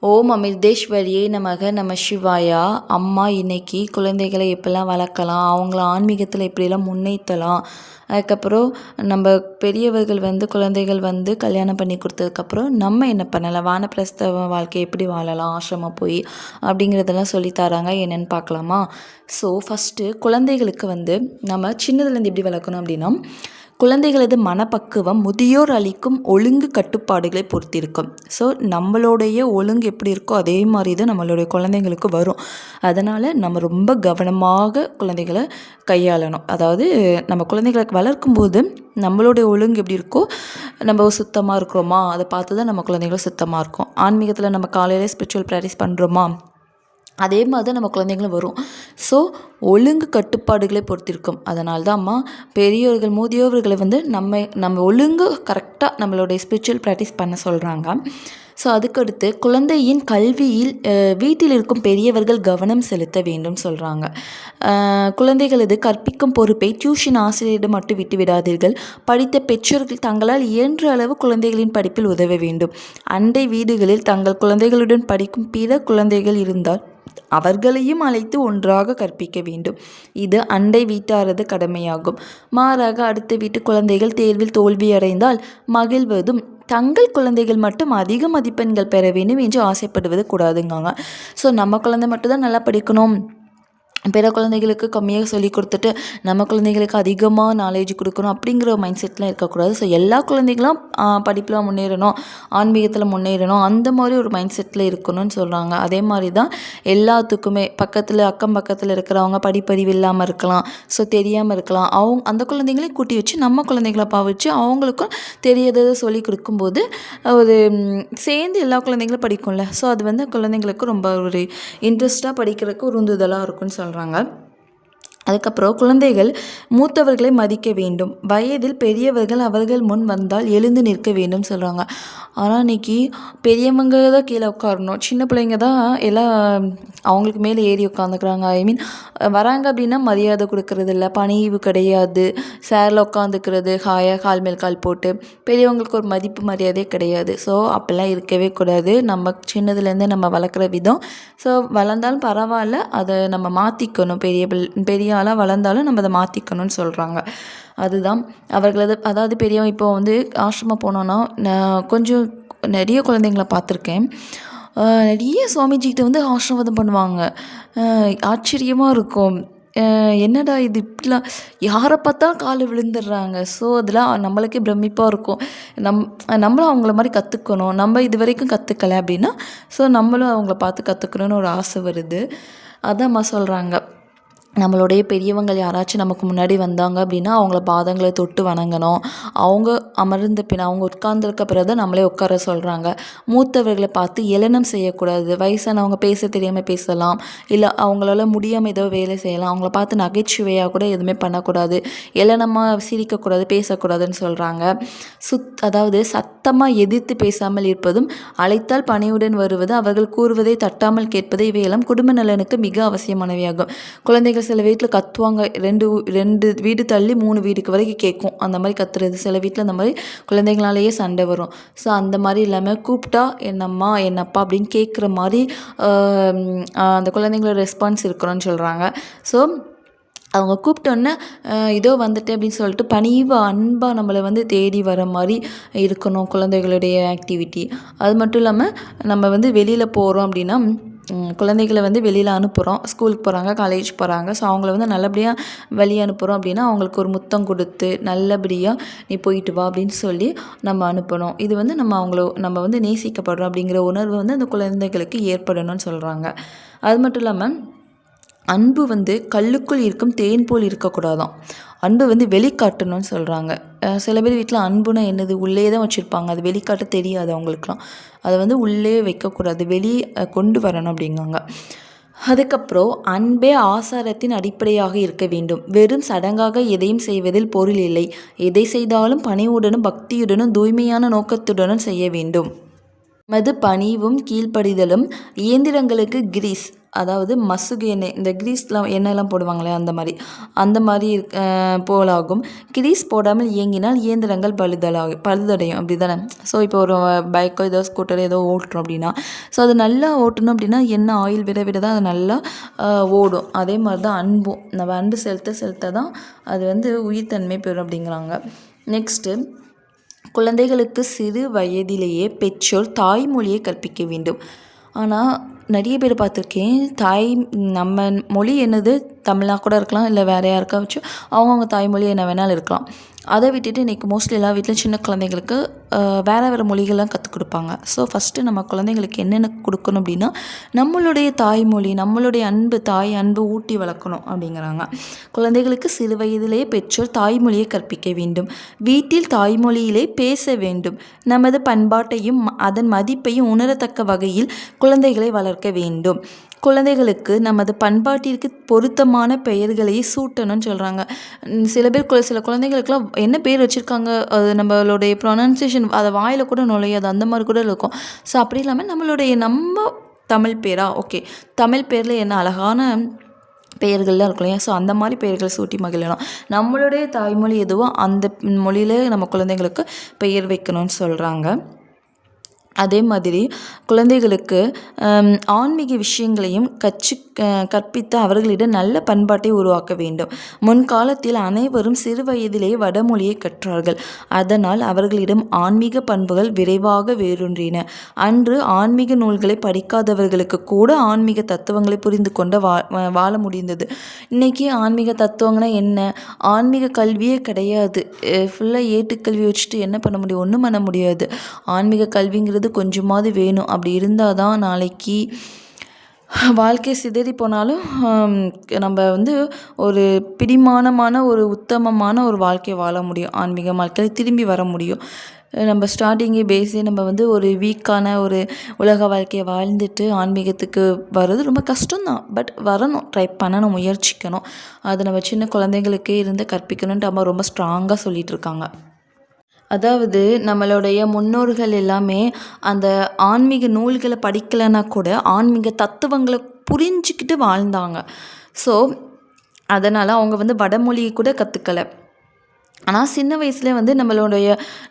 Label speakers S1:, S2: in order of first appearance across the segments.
S1: ஓம் அமிர்தேஸ்வரியே நமக நம சிவாயா. அம்மா இன்னைக்கு குழந்தைகளை எப்படிலாம் வளர்க்கலாம், அவங்கள ஆன்மீகத்தில் எப்படிலாம் முன்னேற்றலாம், அதுக்கப்புறம் நம்ம பெரியவர்கள் குழந்தைகள் கல்யாணம் பண்ணி கொடுத்ததுக்கப்புறம் நம்ம என்ன பண்ணலாம், வானப்பிரஸ்த வாழ்க்கை எப்படி வாழலாம் ஆசிரமம் போய் அப்படிங்கிறதெல்லாம் சொல்லித்தராங்க. என்னென்னு பார்க்கலாமா? ஸோ ஃபஸ்ட்டு குழந்தைகளுக்கு நம்ம சின்னதுலேருந்து எப்படி வளர்க்கணும் அப்படின்னா, குழந்தைகளது மனப்பக்குவம் முதியோர் அளிக்கும் ஒழுங்கு கட்டுப்பாடுகளை பொறுத்திருக்கும். ஸோ நம்மளுடைய ஒழுங்கு எப்படி இருக்கோ அதே மாதிரி தான் நம்மளுடைய குழந்தைங்களுக்கு வரும். அதனால் நம்ம ரொம்ப கவனமாக குழந்தைகளை கையாளணும். அதாவது நம்ம குழந்தைகளை வளர்க்கும்போது நம்மளுடைய ஒழுங்கு எப்படி இருக்கோ, நம்ம சுத்தமாக இருக்கிறோமா அதை பார்த்து தான் நம்ம குழந்தைகளும் சுத்தமாக இருக்கும். ஆன்மீகத்தில் நம்ம காலையிலே ஸ்பிரிச்சுவல் ப்ராக்டிஸ் பண்ணுறோமா அதே மாதிரி தான் நம்ம குழந்தைங்களும் வரும். ஸோ ஒழுங்கு கட்டுப்பாடுகளை பொறுத்திருக்கும். அதனால தான் அம்மா பெரியோர்கள் முதியோர்களை நம்ம ஒழுங்கு கரெக்டாக நம்மளுடைய ஸ்பிரிச்சுவல் ப்ராக்டிஸ் பண்ண சொல்கிறாங்க. ஸோ அதுக்கடுத்து குழந்தையின் கல்வியில் வீட்டில் இருக்கும் பெரியவர்கள் கவனம் செலுத்த வேண்டும் சொல்கிறாங்க. குழந்தைகளது கற்பிக்கும் பொறுப்பை டியூஷன் ஆசிரியரிடம் மட்டும் விட்டு விடாதீர்கள். படித்த பெற்றோர்கள் தங்களால் இயன்ற அளவு குழந்தைகளின் படிப்பில் உதவ வேண்டும். அண்டை வீடுகளில் தங்கள் குழந்தைகளுடன் படிக்கும் பிற குழந்தைகள் இருந்தால் அவர்களையும் அழைத்து ஒன்றாக கற்பிக்க வேண்டும். இது அண்டை வீட்டாரது கடமையாகும். மாறாக அடுத்த வீட்டு குழந்தைகள் தேர்வில் தோல்வியடைந்தால் மகிழ்வதும் தங்கள் குழந்தைகள் மட்டும் அதிக மதிப்பெண்கள் பெற வேண்டும் என்று ஆசைப்படுவது கூடாதுங்காங்க. ஸோ நம்ம குழந்தை மட்டும் தான் நல்லா படிக்கணும், பிற குழந்தைகளுக்கு கம்மியாக சொல்லி கொடுத்துட்டு நம்ம குழந்தைகளுக்கு அதிகமாக நாலேஜ் கொடுக்கணும் அப்படிங்கிற மைண்ட் செட்லாம் இருக்கக்கூடாது. ஸோ எல்லா குழந்தைகளும் படிப்பில் முன்னேறணும், ஆன்மீகத்தில் முன்னேறணும், அந்த மாதிரி ஒரு மைண்ட் செட்டில் இருக்கணும்னு சொல்கிறாங்க. அதே மாதிரி தான் எல்லாத்துக்குமே அக்கம் பக்கத்தில் இருக்கிறவங்க படிப்பறிவு இல்லாமல் இருக்கலாம், ஸோ தெரியாமல் இருக்கலாம். அந்த குழந்தைங்களையும் கூட்டி வச்சு நம்ம குழந்தைகளை பாவிச்சு அவங்களுக்கும் தெரியாததை சொல்லி கொடுக்கும்போது ஒரு சேர்ந்து எல்லா குழந்தைங்களும் படிக்கும்ல. ஸோ அது குழந்தைங்களுக்கு ரொம்ப ஒரு இன்ட்ரெஸ்ட்டாக படிக்கிறதுக்கு ஒரு உந்துதலாக இருக்கும்னு சொல்கிறாங்க. அதுக்கப்புறம் குழந்தைகள் மூத்தவர்களை மதிக்க வேண்டும். வயதில் பெரியவர்கள் அவர்கள் முன் வந்தால் எழுந்து நிற்க வேண்டும் சொல்கிறாங்க. ஆனால் இன்றைக்கி பெரியவங்க தான் கீழே உட்காரணும், சின்ன பிள்ளைங்க தான் எல்லாம் அவங்களுக்கு மேலே ஏறி உட்காந்துக்கிறாங்க. வராங்க அப்படின்னா மரியாதை கொடுக்கறது இல்லை, பணிவு கிடையாது, சேரில் உட்காந்துக்கிறது, ஹாயாக கால் மேல் கால் போட்டு, பெரியவங்களுக்கு ஒரு மதிப்பு மரியாதையே கிடையாது. ஸோ அப்படிலாம் இருக்கவே கூடாது. நம்ம சின்னதுலேருந்தே நம்ம வளர்க்குற விதம். ஸோ வளர்ந்தாலும் பரவாயில்ல, அதை நம்ம மாற்றிக்கணும். பெரிய ஆளாக வளர்ந்தாலும் நம்ம அதை மாற்றிக்கணும்னு சொல்கிறாங்க. அதுதான் அதாவது பெரியவங்க இப்போ ஆசிரமம் போனோன்னா நான் கொஞ்சம் நிறைய குழந்தைங்கள பார்த்துருக்கேன். நிறைய சுவாமிஜிக்கிட்ட ஆசீர்வாதம் பண்ணுவாங்க. ஆச்சரியமாக இருக்கும். என்னடா இது இப்படிலாம் யாரை பார்த்தாலும் காலை விழுந்துடுறாங்க. ஸோ அதெல்லாம் நம்மளுக்கே பிரமிப்பாக இருக்கும். நம்மளும் அவங்கள மாதிரி கற்றுக்கணும். நம்ம இது வரைக்கும் கற்றுக்கலை அப்படின்னா ஸோ நம்மளும் அவங்கள பார்த்து கற்றுக்கணுன்னு ஒரு ஆசை வருது. அதாம்மா சொல்கிறாங்க. நம்மளுடைய பெரியவங்கள் யாராச்சும் நமக்கு முன்னாடி வந்தாங்க அப்படின்னா அவங்கள பாதங்களை தொட்டு வணங்கணும். அவங்க அமர்ந்த பின் அவங்க உட்கார்ந்துருக்க பிறகு தான் நம்மளே உட்கார சொல்கிறாங்க. மூத்தவர்களை பார்த்து ஏளனம் செய்யக்கூடாது. வயசானவங்க பேச தெரியாமல் பேசலாம், இல்லை அவங்களால முடியாமல் ஏதோ வேலை செய்யலாம். அவங்கள பார்த்து நகைச்சுவையாக கூட எதுவுமே பண்ணக்கூடாது, ஏளனமாக சிரிக்கக்கூடாது, பேசக்கூடாதுன்னு சொல்கிறாங்க. அதாவது சத்தமாக எதிர்த்து பேசாமல் இருப்பதும், அழைத்தால் பணியுடன் வருவது, அவர்கள் கூறுவதை தட்டாமல் கேட்பது, இவையெல்லாம் குடும்ப நலனுக்கு மிக அவசியமானவையாகும். குழந்தைகள் சில வீட்டில் கத்துவாங்க, ரெண்டு வீடு தள்ளி 3 வீடுக்கு வரைக்கும் கேட்கும் அந்த மாதிரி கத்துறது. சில வீட்டில் அந்த மாதிரி குழந்தைங்களாலேயே சண்டை வரும். ஸோ அந்த மாதிரி இல்லாமல் கூப்பிட்டா என்னம்மா என்னப்பா அப்படின்னு கேட்குற மாதிரி அந்த குழந்தைங்களோட ரெஸ்பான்ஸ் இருக்கணும்னு சொல்கிறாங்க. ஸோ அவங்க கூப்பிட்டோன்னே இதோ வந்துட்டேன் அப்படின்னு சொல்லிட்டு பணிவாக அன்பாக நம்மளை தேடி வர மாதிரி இருக்கணும் குழந்தைகளுடைய ஆக்டிவிட்டி. அது மட்டும் இல்லாமல் நம்ம வெளியில் போகிறோம் அப்படின்னா குழந்தைகளை வெளியில் அனுப்புகிறோம், ஸ்கூலுக்கு போகிறாங்க, காலேஜ் போகிறாங்க. ஸோ அவங்கள நல்லபடியாக வெளியே அனுப்புகிறோம் அப்படின்னா அவங்களுக்கு ஒரு முத்தம் கொடுத்து நல்லபடியாக நீ போயிட்டு வா அப்படின்னு சொல்லி நம்ம அனுப்பணும். இது நம்ம நேசிக்கப்படுறோம் அப்படிங்கிற உணர்வு அந்த குழந்தைகளுக்கு ஏற்படணும்னு சொல்கிறாங்க. அது மட்டும் இல்லாமல் அன்பு கல்லுக்குள் இருக்கும் தேன் போல் இருக்கக்கூடாதான். அன்பு வெளிக்காட்டணும்னு சொல்கிறாங்க. சில பேர் வீட்டில் அன்புனா என்னது உள்ளே தான் வச்சுருப்பாங்க, அது வெளிக்காட்ட தெரியாது அவங்களுக்குலாம். அதை உள்ளே வைக்கக்கூடாது, வெளியே கொண்டு வரணும் அப்படிங்காங்க. அதுக்கப்புறம் அன்பே ஆசாரத்தின் அடிப்படையாக இருக்க வேண்டும். வெறும் சடங்காக எதையும் செய்வதில் பொருள் இல்லை. எதை செய்தாலும் பணிவுடனும் பக்தியுடனும் தூய்மையான நோக்கத்துடனும் செய்ய வேண்டும். மது பணிவும் கீழ்ப்படிதலும் இயந்திரங்களுக்கு கிரீஸ், அதாவது மசுகு எண்ணெய், இந்த கிரீஸ்லாம் எண்ணெய்லாம் போடுவாங்களே அந்த மாதிரி போலாகும். கிரீஸ் போடாமல் இயங்கினால் இயந்திரங்கள் பழுதடையும் அப்படி தானே. ஸோ இப்போ ஒரு பைக்கோ ஏதோ ஸ்கூட்டரோ ஏதோ ஓட்டுறோம் அப்படின்னா, ஸோ அது நல்லா ஓட்டணும் அப்படின்னா எண்ணெய் ஆயில் விட விட தான் அது நல்லா ஓடும். அதே மாதிரி தான் அன்பும், நம்ம அன்பு செலுத்த தான் அது வந்து உயிர்த்தன்மை பெறும் அப்படிங்கிறாங்க. நெக்ஸ்ட்டு, குழந்தைகளுக்கு சிறு வயதிலேயே பெற்றோர் தாய்மொழியை கற்பிக்க வேண்டும். ஆனால் நிறைய பேர் பார்த்துருக்கேன், நம்ம மொழி என்னது தமிழாக கூட இருக்கலாம், இல்லை வேறு யாருக்காச்சும் அவங்கவுங்க தாய்மொழி என்ன வேணாலும் இருக்கலாம். அதை விட்டுட்டு இன்றைக்கி மோஸ்ட்லி எல்லா வீட்டிலும் சின்ன குழந்தைங்களுக்கு வேறு மொழிகள்லாம் கற்றுக் கொடுப்பாங்க. ஸோ ஃபஸ்ட்டு நம்ம குழந்தைங்களுக்கு என்னென்ன கொடுக்கணும் அப்படின்னா, நம்மளுடைய தாய்மொழி, நம்மளுடைய அன்பு ஊட்டி வளர்க்கணும் அப்படிங்கிறாங்க. குழந்தைகளுக்கு சிறு வயதிலேயே பெற்றோர் தாய்மொழியை கற்பிக்க வேண்டும். வீட்டில் தாய்மொழியிலே பேச வேண்டும். நமது பண்பாட்டையும் அதன் மதிப்பையும் உணரத்தக்க வகையில் குழந்தைகளை வளர்க்க வேண்டும். குழந்தைகளுக்கு நமது பண்பாட்டிற்கு பொருத்தமான பெயர்களை சூட்டணும்னு சொல்கிறாங்க. சில குழந்தைகளுக்கெல்லாம் என்ன பேர் வச்சுருக்காங்க, அது நம்மளுடைய ப்ரொனன்சியேஷன் அதை வாயில் கூட நுழையாது, அந்த மாதிரி கூட இருக்கும். ஸோ அப்படி இல்லாமல் நம்ம தமிழ் பேரா, ஓகே, தமிழ் பேரில் என்ன அழகான பெயர்கள்லாம் இருக்கும் இல்லையா, ஸோ அந்த மாதிரி பெயர்கள் சூட்டி மகிழணும். நம்மளுடைய தாய்மொழி எதுவோ அந்த மொழியில் நம்ம குழந்தைங்களுக்கு பெயர் வைக்கணும்னு சொல்கிறாங்க. அதே மாதிரி குழந்தைகளுக்கு ஆன்மீக விஷயங்களையும் கற்பித்து அவர்களிடம் நல்ல பண்பாட்டை உருவாக்க வேண்டும். முன்காலத்தில் அனைவரும் சிறு வயதிலேயே வடமொழியை கற்றார்கள். அதனால் அவர்களிடம் ஆன்மீக பண்புகள் விரைவாக வேரூன்றின. அன்று ஆன்மீக நூல்களை படிக்காதவர்களுக்கு கூட ஆன்மீக தத்துவங்களை புரிந்து கொண்டு வாழ முடிந்தது. இன்றைக்கி ஆன்மீக தத்துவங்கன்னா என்ன, ஆன்மீக கல்வியே கிடையாது. ஃபுல்லாக ஏட்டுக்கல்வி வச்சுட்டு என்ன பண்ண முடியும், ஒன்றும் பண்ண முடியாது. ஆன்மீக கல்விங்கிறது கொஞ்சமாவது வேணும். அப்படி இருந்தால் தான் நாளைக்கு வாழ்க்கை சிதறி போனாலும் நம்ம வந்து ஒரு பிடிமானமான ஒரு உத்தமமான ஒரு வாழ்க்கையை வாழ முடியும். ஆன்மீக வாழ்க்கையில் திரும்பி வர முடியும். நம்ம ஸ்டார்டிங்கே பேஸே நம்ம வந்து ஒரு வீக்கான ஒரு உலக வாழ்க்கையை வாழ்ந்துட்டு ஆன்மீகத்துக்கு வர்றது ரொம்ப கஷ்டம்தான். பட் வரணும், ட்ரை பண்ணணும், முயற்சிக்கணும். அது நம்ம சின்ன குழந்தைங்களுக்கே இருந்து கற்பிக்கணுன்ட்டு அம்மா ரொம்ப ஸ்ட்ராங்காக சொல்லிகிட்டு இருக்காங்க. அதாவது நம்மளுடைய முன்னோர்கள் எல்லாமே அந்த ஆன்மீக நூல்களை படிக்கலைன்னா கூட ஆன்மீக தத்துவங்களை புரிஞ்சுக்கிட்டு வாழ்ந்தாங்க. ஸோ அதனால் அவங்க வந்து வடமொழியை கூட கற்றுக்கலை. ஆனால் சின்ன வயசுலேயே வந்து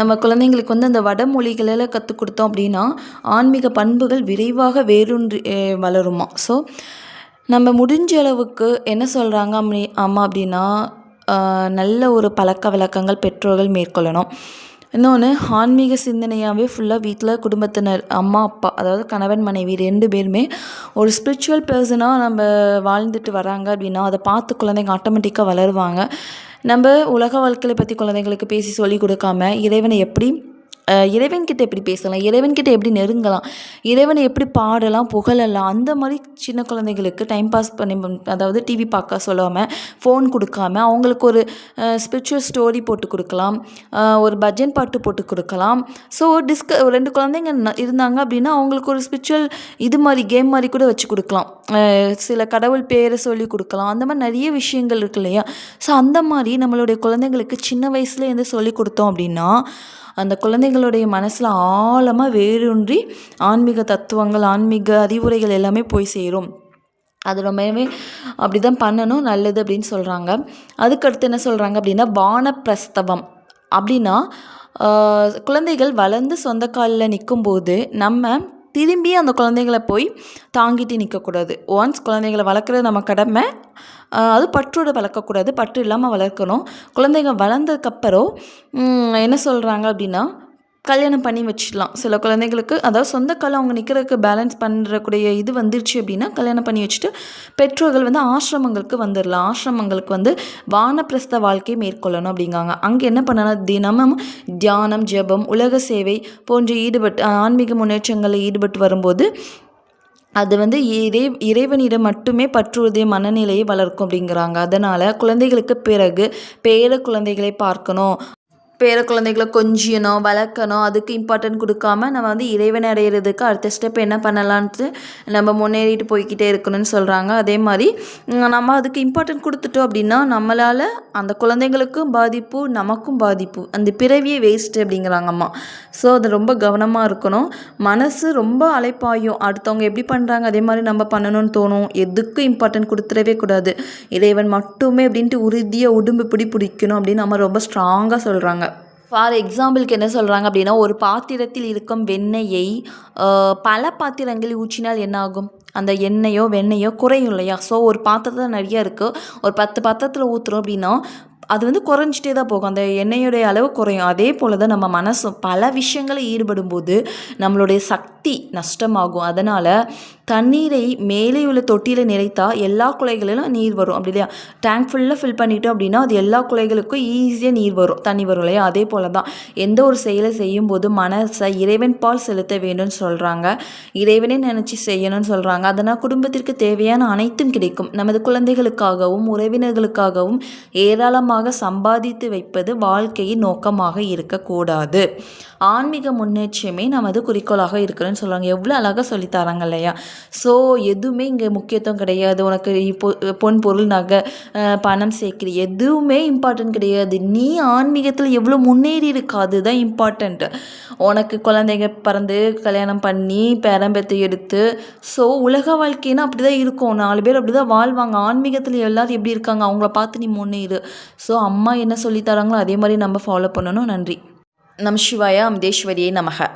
S1: நம்ம குழந்தைங்களுக்கு வந்து அந்த வடமொழிகளெல்லாம் கற்றுக் கொடுத்தோம் அப்படின்னா ஆன்மீக பண்புகள் விரைவாக வேரூன்றி வளருமா. ஸோ நம்ம முடிஞ்ச அளவுக்கு என்ன சொல்கிறாங்க அம்மா அப்படின்னா, நல்ல ஒரு பழக்க வழக்கங்கள் பெற்றோர்கள் மேற்கொள்ளணும். இன்னொன்று, ஆன்மீக சிந்தனையாகவே ஃபுல்லாக வீட்டில் குடும்பத்தினர், அம்மா அப்பா, அதாவது கணவன் மனைவி 2 பேருமே ஒரு ஸ்பிரிச்சுவல் பர்சனாக நம்ம வாழ்ந்துட்டு வராங்க அப்படின்னா அதை பார்த்து குழந்தைங்க ஆட்டோமேட்டிக்காக வளருவாங்க. நம்ம உலக வாழ்க்கையை பற்றி குழந்தைங்களுக்கு பேசி சொல்லி கொடுக்காம இறைவன்கிட்ட எப்படி பேசலாம், இறைவன்கிட்ட எப்படி நெருங்கலாம், இறைவனை எப்படி பாடலாம், புகழலாம், அந்த மாதிரி சின்ன குழந்தைகளுக்கு டைம் பாஸ் பண்ணி, அதாவது டிவி பார்க்க சொல்லாமல், ஃபோன் கொடுக்காம அவங்களுக்கு ஒரு ஸ்பிரிச்சுவல் ஸ்டோரி போட்டு கொடுக்கலாம், ஒரு பஜன் பாட்டு போட்டு கொடுக்கலாம். ஸோ 2 குழந்தைங்க இருந்தாங்க அப்படின்னா அவங்களுக்கு ஒரு ஸ்பிரிச்சுவல் இது மாதிரி கேம் மாதிரி கூட வச்சு கொடுக்கலாம். சில கடவுள் பேரை சொல்லி கொடுக்கலாம். அந்த மாதிரி நிறைய விஷயங்கள் இருக்கு இல்லையா. ஸோ அந்த மாதிரி நம்மளுடைய குழந்தைங்களுக்கு சின்ன வயசுலேருந்து சொல்லி கொடுத்தோம் அப்படின்னா அந்த குழந்தைங்களுடைய மனசில் ஆழமாக வேரூன்றி ஆன்மீக தத்துவங்கள், ஆன்மீக அறிவுரைகள் எல்லாமே போய் சேரும். அது ரொம்பவே அப்படி தான் பண்ணணும், நல்லது அப்படின்னு சொல்கிறாங்க. அதுக்கடுத்து என்ன சொல்கிறாங்க அப்படின்னா, வானப்பிரஸ்தவம் அப்படின்னா குழந்தைகள் வளர்ந்து சொந்த காலில் நிற்கும்போது நம்ம திரும்பி அந்த குழந்தைகளை போய் தாங்கிட்டு நிற்கக்கூடாது. ஒன்ஸ் குழந்தைகளை வளர்க்குறது நம்ம கடமை. அது பற்றோடு வளர்க்கக்கூடாது, பற்று இல்லாமல் வளர்க்கணும். குழந்தைங்க வளர்ந்ததுக்கப்புறம் என்ன சொல்கிறாங்க அப்படின்னா, கல்யாணம் பண்ணி வச்சிடலாம். சில குழந்தைங்களுக்கு அதாவது சொந்த காலம் அவங்க நிற்கிறதுக்கு பேலன்ஸ் பண்ணுறக்கூடிய இது வந்துருச்சு அப்படின்னா கல்யாணம் பண்ணி வச்சுட்டு பெற்றோர்கள் வந்து ஆசிரமங்களுக்கு வந்துடலாம். ஆசிரமங்களுக்கு வந்து வானப்பிரஸ்த வாழ்க்கையை மேற்கொள்ளணும் அப்படிங்காங்க. அங்கே என்ன பண்ணணும், தினமும் தியானம், ஜெபம், உலக சேவை போன்ற ஆன்மீக முன்னேற்றங்களில் ஈடுபட்டு வரும்போது அது வந்து இறைவனிடம் மட்டுமே பற்றுவதே மனநிலையை வளர்க்கும் அப்படிங்கிறாங்க. அதனால் குழந்தைகளுக்கு பிறகு பேர குழந்தைகளை பார்க்கணும், பேர குழந்தைகளை கொஞ்சியணும், வளர்க்கணும், அதுக்கு இம்பார்ட்டன்ட் கொடுக்காம நம்ம வந்து இறைவனை அடையிறதுக்கு அடுத்த ஸ்டெப் என்ன பண்ணலான்ட்டு நம்ம முன்னேறிட்டு போய்க்கிட்டே இருக்கணும்னு சொல்கிறாங்க. அதே மாதிரி நம்ம அதுக்கு இம்பார்ட்டன்ட் கொடுத்துட்டோம் அப்படின்னா நம்மளால் அந்த குழந்தைங்களுக்கும் பாதிப்பு, நமக்கும் பாதிப்பு, அந்த பிறவியே வேஸ்ட்டு அப்படிங்கிறாங்க அம்மா. ஸோ அது ரொம்ப கவனமாக இருக்கணும். மனசு ரொம்ப அலைப்பாயும், அடுத்தவங்க எப்படி பண்ணுறாங்க அதே மாதிரி நம்ம பண்ணணும்னு தோணும். எதுக்கும் இம்பார்ட்டன்ட் கொடுத்துடவே கூடாது. இறைவன் மட்டுமே அப்படின்ட்டு உறுதியாக உடும்பு பிடிக்கணும் அப்படின்னு நம்ம ரொம்ப ஸ்ட்ராங்காக சொல்கிறாங்க. ஃபார் எக்ஸாம்பிளுக்கு என்ன சொல்கிறாங்க அப்படின்னா, ஒரு பாத்திரத்தில் இருக்கும் வெண்ணெயை பல பாத்திரங்களில் ஊற்றினால் என்ன ஆகும்? அந்த எண்ணெயோ வெண்ணெயோ குறையும் இல்லையா? ஸோ ஒரு பாத்திரத்தில் நிறையா இருக்குது, ஒரு 10 பாத்திரத்தில் ஊற்றுறோம் அப்படின்னா அது வந்து குறைஞ்சிட்டே தான் போகும், அந்த எண்ணெயோடைய அளவு குறையும். அதே போல் தான் நம்ம மனசும் பல விஷயங்களில் ஈடுபடும் போது நம்மளுடைய சக்தி நஷ்டமாகும். அதனால் தண்ணீரை மேலே உள்ள தொட்டியில் நிறைத்தால் எல்லா குலைகளிலும் நீர் வரும், அப்படி இல்லையா? டேங்க் ஃபுல்லாக ஃபில் பண்ணிட்டோம் அப்படின்னா அது எல்லா குலைகளுக்கும் ஈஸியாக நீர் வரும், தண்ணி வரும் இல்லையா? அதே போல் தான் எந்த ஒரு செயலை செய்யும்போது மனசை இறைவன் பால் செலுத்த வேண்டும்னு சொல்கிறாங்க. இறைவனே நினச்சி செய்யணும்னு சொல்கிறாங்க. அதனால் குடும்பத்திற்கு தேவையான அனைத்தும் கிடைக்கும். நமது குழந்தைகளுக்காகவும் உறவினர்களுக்காகவும் ஏராளமாக சம்பாதித்து வைப்பது வாழ்க்கையின் நோக்கமாக இருக்கக்கூடாது. ஆன்மீக முன்னேற்றமே நமது குறிக்கோளாக இருக்கணும்னு சொல்லுவாங்க. எவ்வளோ அழகாக சொல்லித்தராங்க இல்லையா? ஸோ எதுவுமே இங்கே முக்கியத்துவம் கிடையாது. உனக்கு இப்போ பொன் பொருள் நகை பணம் சேர்க்குற எதுவுமே இம்பார்ட்டன்ட் கிடையாது. நீ ஆன்மீகத்தில் எவ்வளோ முன்னேறி இருக்கா அதுதான் இம்பார்ட்டண்ட்டு. உனக்கு குழந்தைங்க பிறந்து கல்யாணம் பண்ணி பேரம்பேத்தை எடுத்து, ஸோ உலக வாழ்க்கைன்னா அப்படி தான் இருக்கும். 4 பேர் அப்படி தான் வாழ்வாங்க. ஆன்மீகத்தில் எல்லோரும் எப்படி இருக்காங்க அவங்கள பார்த்து நீ முன்னேறு. ஸோ அம்மா என்ன சொல்லித்தராங்களோ அதே மாதிரி நம்ம ஃபாலோ பண்ணணும். நன்றி. நம சிவாய. அமுதேஸ்வரியை நமக.